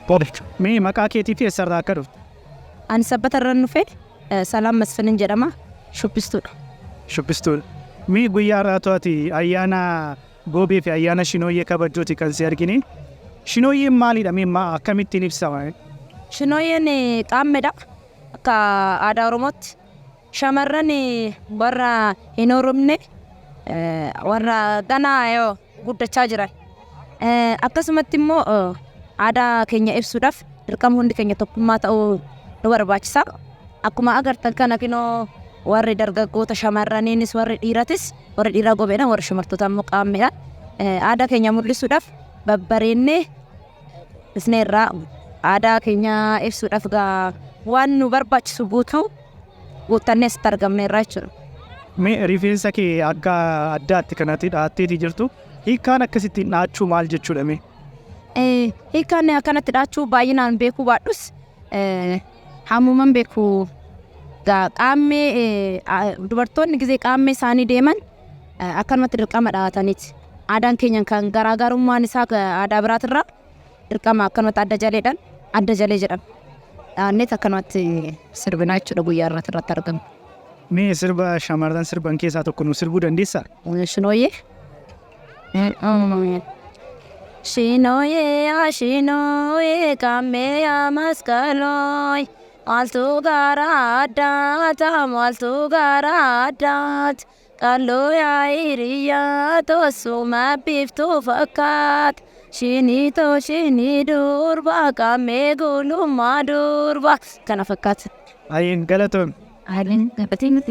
Boobich. Mee maqaa keetii fi eessarraa akka dhufte? Ani sabbatarra nufe Salaam Masfinin jedhama. Shubbistuudha. Shubbistuudha. Mee guyyaa irraa to'ati ayyaana goobee fi ayyaana shinooyyee kabajuuti kan si argine. Shinooyyeen maalidha? Mee akkamittiin ibsama? Shinooyyeen qaammedha. Akka aadaa Oromootti. Shamarran warra hin horomne warra ganaa yoo guddachaa jiran. Akkasumatti immoo aadaa keenya ibsuudhaaf dirqama hundi keenya tokkummaa ta'uu nu barbaachisa. Akkuma agartan kana kinoo warri dargaggoota shamarraniinis warri dhiiratis warri dhiiraa gobeedhaan warri shamartoota immoo qaammeedha. Aadaa keenya mul'isuudhaaf babbareennee isneerraa aadaa keenya ibsuudhaaf waan nu barbaachisu guuttannee asitti argamneerraa jechuudha. Mee rifeensa kee akka addaatti kanatti dhaatteetii jirtu hiikkaan akkasittiin dhaachuu maal jechuudha mee? Hiikkaan akkanatti dhaachuu baay'inaan beekuu baadhus hammuman beekuu qaammee dubartoonni gizee qaammee isaanii deeman akkanumatti dirqama dhaataniiti. Aadaan keenya kan garaagarummaan isaa aadaa biraatirraa dirqama akkanumatti adda jalee jedhama. Dhaanneet akkanumatti sirbinaa jechuudha guyyaa irratti argamu. Mee sirba shamarran sirban keessaa tokko nu sirbuu dandeessaa? Shinooyyee. Shinooyee qaammee maskalooy maaltu garaa addaat qalloo yaa hiriyaa tosuma biiftuu fakkaat shinii durba qaammee gulummaa durba kana fakkaata. Ayin galatoon. Ayin gabatiin